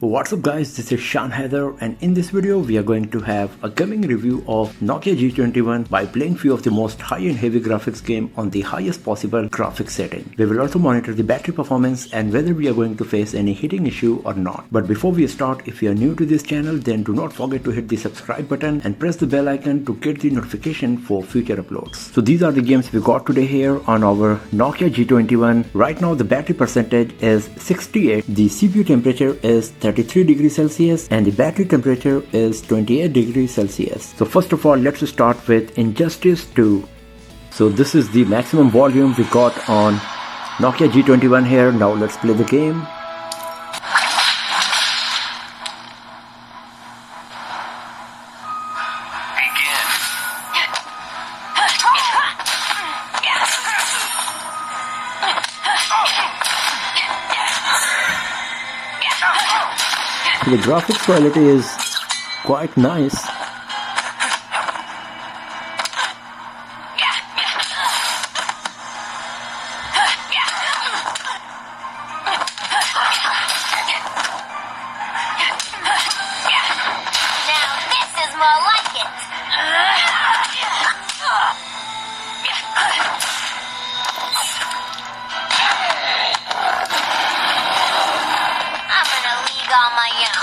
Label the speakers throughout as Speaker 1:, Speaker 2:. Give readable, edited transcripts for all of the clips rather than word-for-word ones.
Speaker 1: What's up guys, this is Shan Heather, and in this video we are going to have a gaming review of Nokia G21 by playing few of the most high-end heavy graphics game on the highest possible graphics setting. We will also monitor the battery performance and whether we are going to face any heating issue or not. But before we start, if you are new to this channel, then do not forget to hit the subscribe button and press the bell icon to get the notification for future uploads. So these are the games we got today here on our Nokia G21. Right now the battery percentage is 68, the CPU temperature is 33 degrees Celsius and the battery temperature is 28 degrees Celsius. So first of all, let's start with Injustice 2. So this is the maximum volume we got on Nokia G21 here. Now let's play the game. The graphics quality is quite nice.
Speaker 2: Now this is more like it. I'm in a league on my own.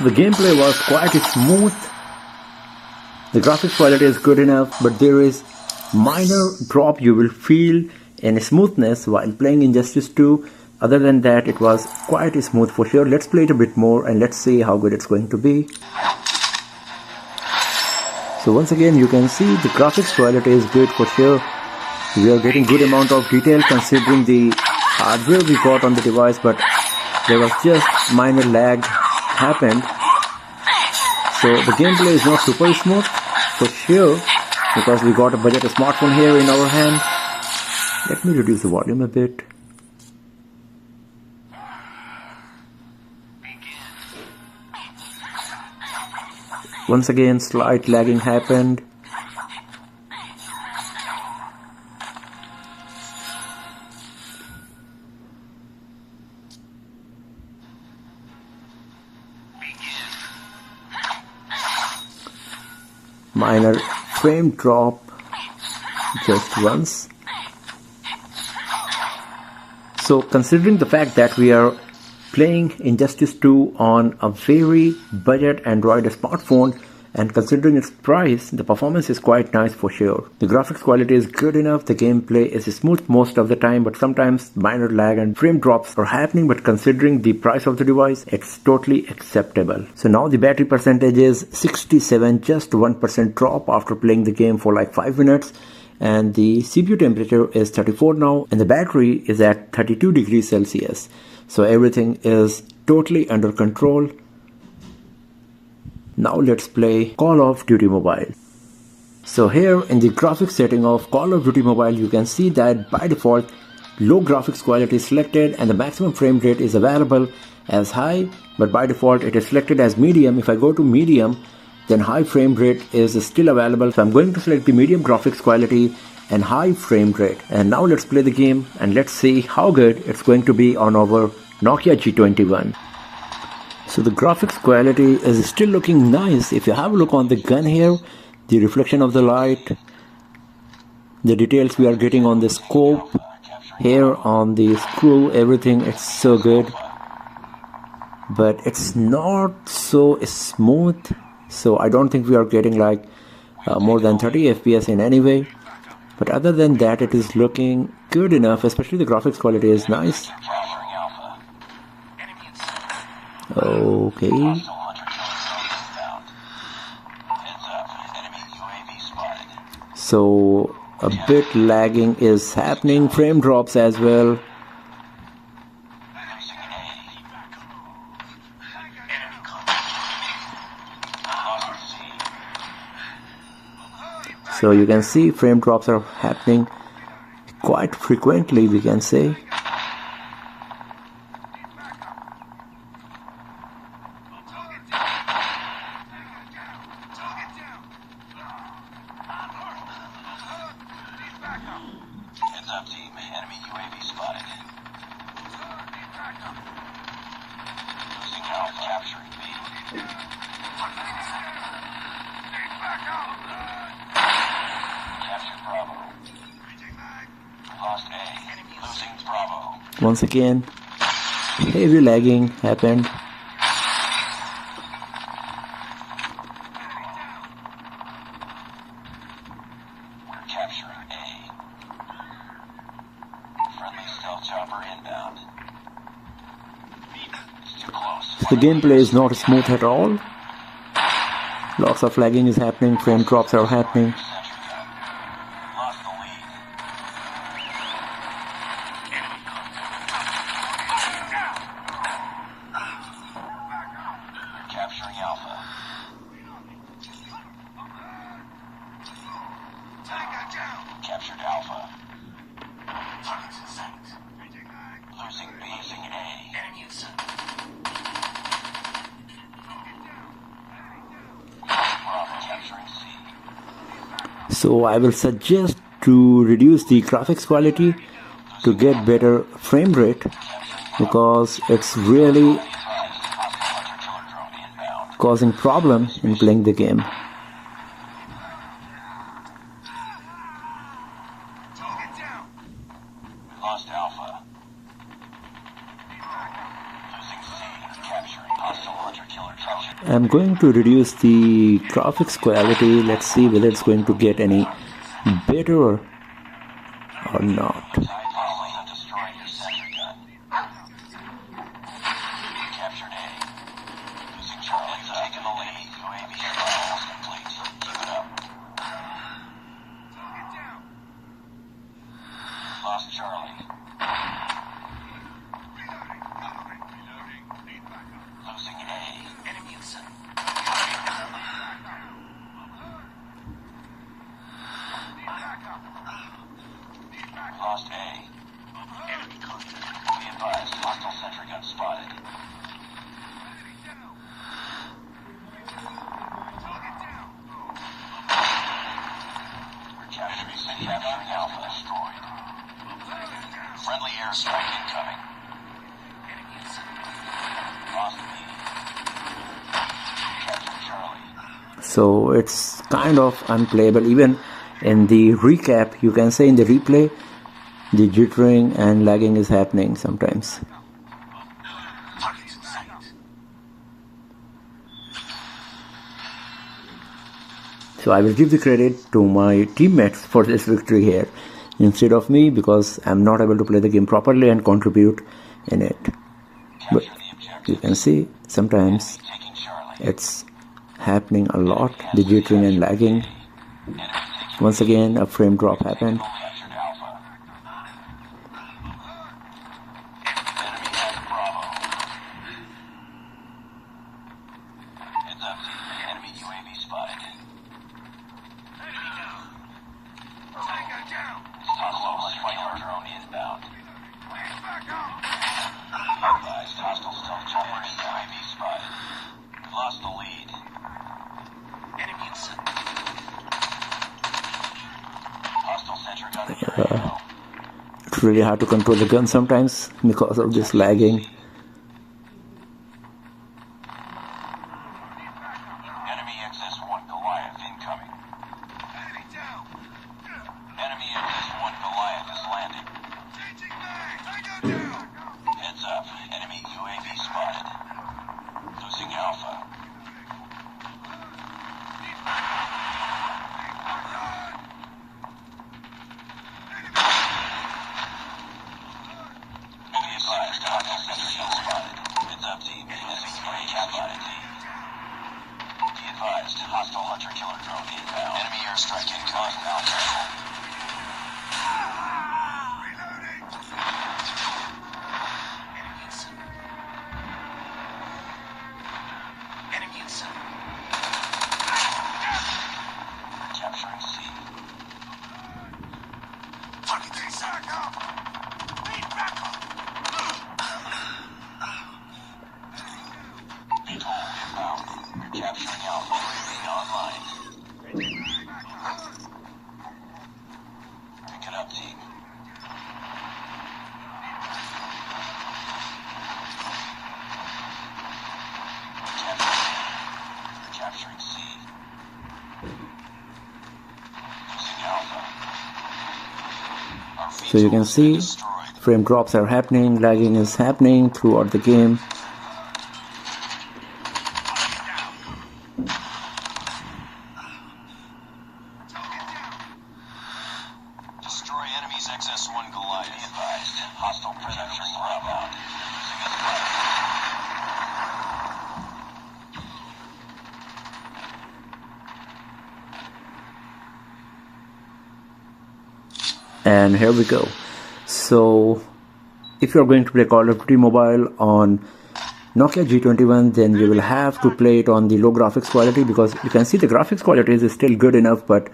Speaker 1: The gameplay was quite smooth. The graphics quality is good enough, but there is minor drop you will feel in smoothness while playing Injustice 2. Other than that, it was quite smooth for sure. Let's play it a bit more and let's see how good it's going to be. So once again, you can see the graphics quality is good for sure. We are getting good amount of detail considering the hardware we got on the device, but there was just minor lag happened. So the gameplay is not super smooth for sure because we got a budget smartphone here in our hand. Let me reduce the volume a bit. Once again, slight lagging happened. Minor frame drop just once. So considering the fact that we are playing Injustice 2 on a very budget Android smartphone and considering its price, the performance is quite nice for sure. The graphics quality is good enough, the gameplay is smooth most of the time, but sometimes minor lag and frame drops are happening, but considering the price of the device, it's totally acceptable. So now the battery percentage is 67, just 1% drop after playing the game for like 5 minutes. And the CPU temperature is 34 now and the battery is at 32 degrees Celsius. So everything is totally under control. Now let's play Call of Duty Mobile. So here in the graphics setting of Call of Duty Mobile, you can see that by default low graphics quality is selected and the maximum frame rate is available as high, but by default it is selected as medium. If I go to medium, then high frame rate is still available. So I'm going to select the medium graphics quality and high frame rate. And now let's play the game and let's see how good it's going to be on our Nokia G21. So the graphics quality is still looking nice. If you have a look on the gun here, the reflection of the light, the details we are getting on the scope, here on the screw, everything, it's so good. But it's not so smooth. So I don't think we are getting like more than 30 FPS in any way. But other than that, it is looking good enough, especially the graphics quality is nice. Okay. So a bit lagging is happening, frame drops as well. So you can see frame drops are happening quite frequently, we can say.
Speaker 3: up, team. Enemy UAV spotted. Losing Alpha. Capturing B. Captured Bravo. Lost A. Losing Bravo.
Speaker 1: Once again, heavy lagging happened.
Speaker 3: We're capturing A. Friendly stealth chopper inbound. It's too close.
Speaker 1: The gameplay is not smooth at all. Lots of lagging is happening, frame drops are happening.
Speaker 3: Sentry gun. Lost the lead. We're capturing Alpha. Captured Alpha. Losing B. Losing A. Bravo. Capturing C.
Speaker 1: So I will suggest to reduce the graphics quality to get better frame rate, because it's really causing problem in playing the game.
Speaker 3: Lost Alpha. Losing C. Capturing hostile hunter killer captured.
Speaker 1: I'm going to reduce the graphics quality. Let's see whether it's going to get any better or not.
Speaker 3: Following and destroying your sentry gun. Captured A. Losing Charlie. Taking the lead. UAV almost complete. Keep it up. Lost Charlie. Losing A. Lost A. Be advised, hostile sentry gun spotted. We're capturing Alpha. Destroyed. Friendly airstrike incoming. Lost B. Captured Charlie.
Speaker 1: So it's kind of unplayable. Even in the recap, you can say in the replay, the jittering and lagging is happening sometimes. So I will give the credit to my teammates for this victory here instead of me, because I'm not able to play the game properly and contribute in it. But
Speaker 3: Capture the objective.
Speaker 1: you can see sometimes
Speaker 3: Taking Charlie.
Speaker 1: it's happening a lot, the jittering and lagging. Once again, a frame drop happened.
Speaker 3: Captured Alpha. Enemy has Bravo. Heads up, team. Enemy UAV spotted. Hostile sniper drone inbound. Advised, hostile stealth chopper and UAV spotted. Lost the lead. Hostile sentry gun in your AO.
Speaker 1: It's really hard to control the gun sometimes because of this lagging.
Speaker 3: Enemy XS-1 Goliath incoming. Enemy XS-1 Goliath is landing. Heads up. Enemy UAV spotted. Losing Alpha. Be advised, hostile sentry gun spotted. Heads up, team. Enemy UAV spotted. Be advised, hostile hunter killer drone inbound. Enemy airstrike incoming. Alpha. Capturing C. Atoll inbound. You're capturing Alpha. UAV online.
Speaker 1: So you can see frame drops are happening, lagging is happening throughout the game.
Speaker 3: Destroy enemy's XS-1 Goliath. Be advised, hostile predators inbound.
Speaker 1: And here we go. So if you're going to play Call of Duty Mobile on Nokia G21, then you will have to play it on the low graphics quality, because you can see the graphics quality is still good enough, but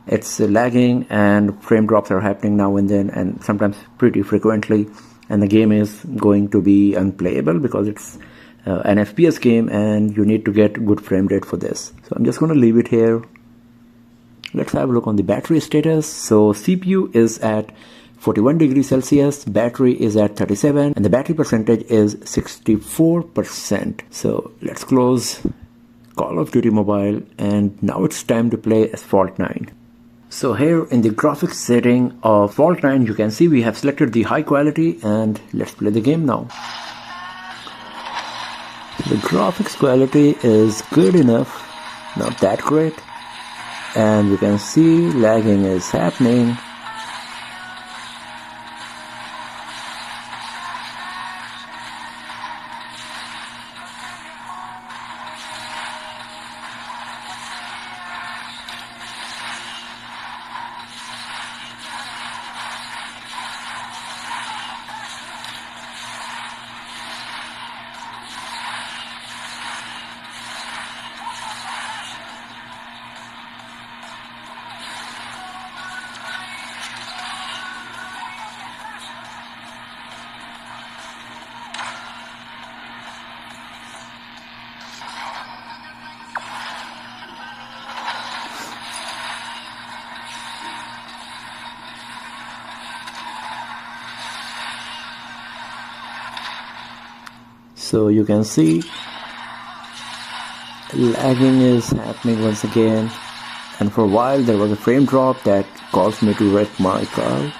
Speaker 1: it's lagging and frame drops are happening now and then, and sometimes pretty frequently, and the game is going to be unplayable because it's an FPS game and you need to get good frame rate for this. So I'm just going to leave it here. Let's have a look on the battery status. So CPU is at 41 degrees Celsius, battery is at 37, and the battery percentage is 64%. So let's close Call of Duty Mobile, and now it's time to play Asphalt 9. So here in the graphics setting of Asphalt 9, you can see we have selected the high quality, and let's play the game now. The graphics quality is good enough, not that great, and you can see lagging is happening. So you can see lagging is happening once again, and for a while there was a frame drop that caused me to wreck my car.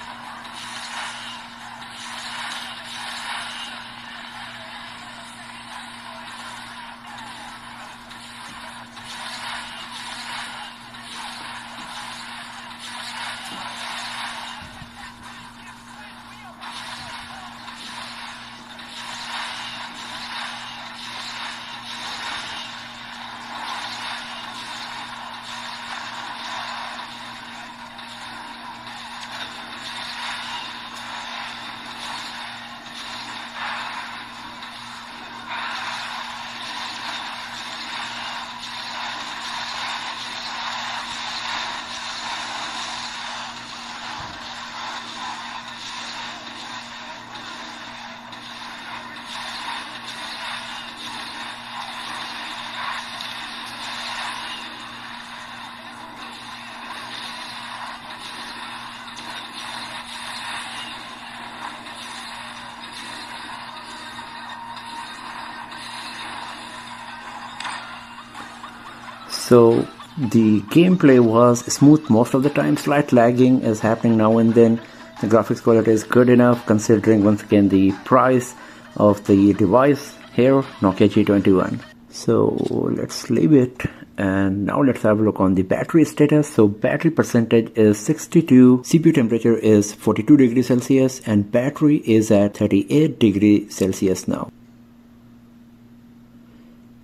Speaker 1: So the gameplay was smooth most of the time. Slight lagging is happening now and then. The graphics quality is good enough considering once again the price of the device here, Nokia G21. So let's leave it, and now let's have a look on the battery status. So battery percentage is 62, CPU temperature is 42 degrees Celsius, and battery is at 38 degrees Celsius now.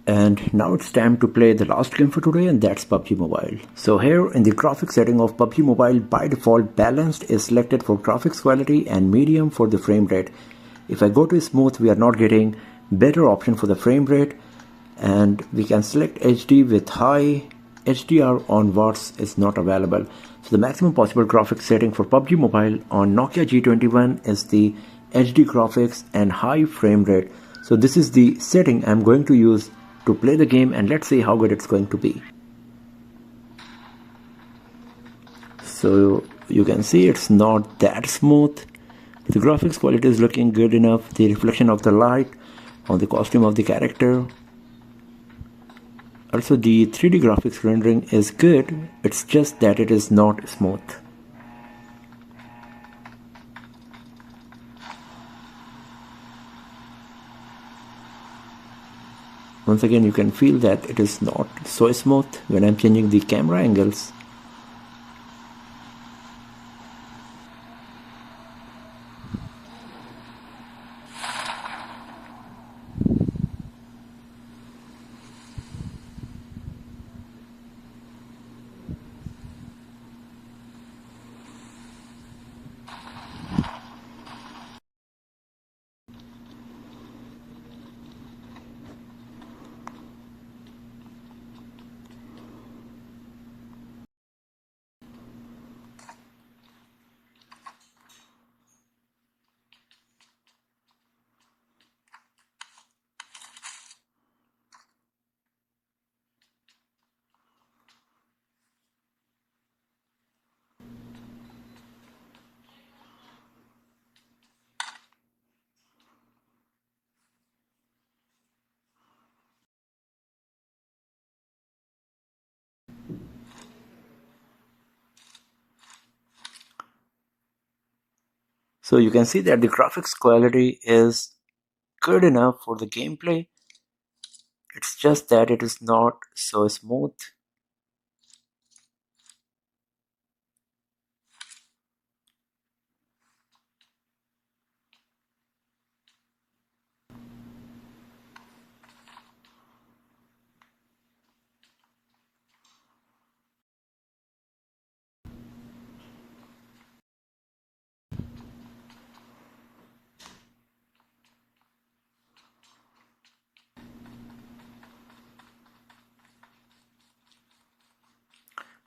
Speaker 1: And now it's time to play the last game for today, and that's PUBG Mobile. So here in the graphics setting of PUBG Mobile, by default balanced is selected for graphics quality and medium for the frame rate. If I go to smooth, we are not getting better option for the frame rate, and we can select HD with high. HDR on watts is not available. So the maximum possible graphics setting for PUBG Mobile on Nokia G21 is the HD graphics and high frame rate. So this is the setting I'm going to use to play the game, and let's see how good it's going to be. So you can see it's not that smooth. The graphics quality is looking good enough. The reflection of the light on the costume of the character. Also the 3D graphics rendering is good. It's just that it is not smooth. Once again, you can feel that it is not so smooth when I'm changing the camera angles. So you can see that the graphics quality is good enough for the gameplay. It's just that it is not so smooth.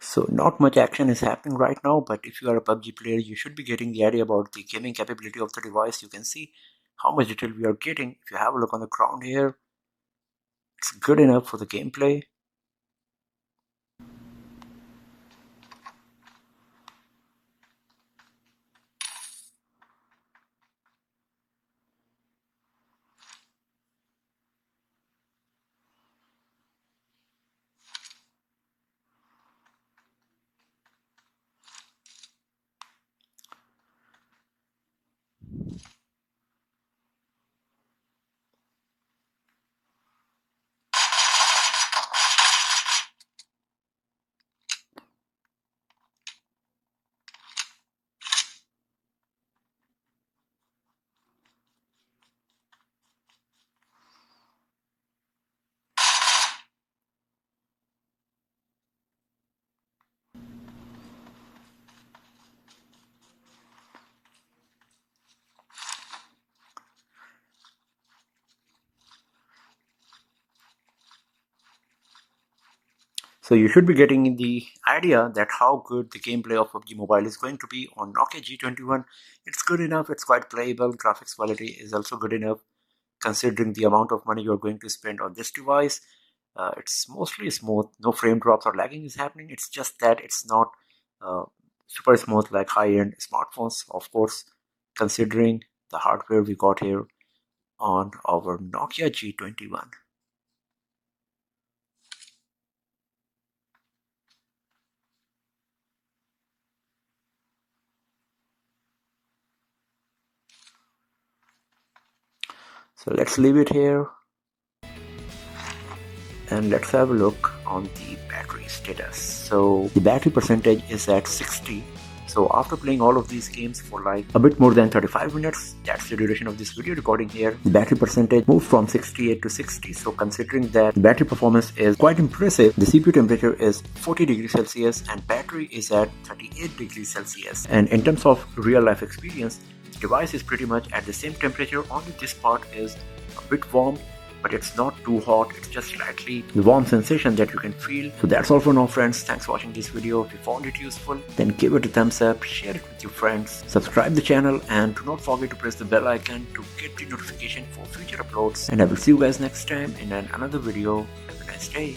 Speaker 1: So not much action is happening right now, but if you are a PUBG player, you should be getting the idea about the gaming capability of the device. You can see how much detail we are getting. If you have a look on the ground here, it's good enough for the gameplay. So you should be getting the idea that how good the gameplay of PUBG Mobile is going to be on Nokia G21. It's good enough, it's quite playable, graphics quality is also good enough considering the amount of money you're going to spend on this device. It's mostly smooth, no frame drops or lagging is happening. It's just that it's not super smooth like high-end smartphones, of course, considering the hardware we got here on our Nokia G21. So let's leave it here and let's have a look on the battery status. So the battery percentage is at 60. So after playing all of these games for like a bit more than 35 minutes, that's the duration of this video recording here, the battery percentage moved from 68 to 60. So considering that the battery performance is quite impressive, the CPU temperature is 40 degrees Celsius and battery is at 38 degrees Celsius. And in terms of real life experience, the device is pretty much at the same temperature, only this part is a bit warm, but it's not too hot, it's just slightly the warm sensation that you can feel. So that's all for now, friends. Thanks for watching this video. If you found it useful, then give it a thumbs up, share it with your friends, subscribe the channel, and do not forget to press the bell icon to get the notification for future uploads. And I will see you guys next time in another video. Have a nice day.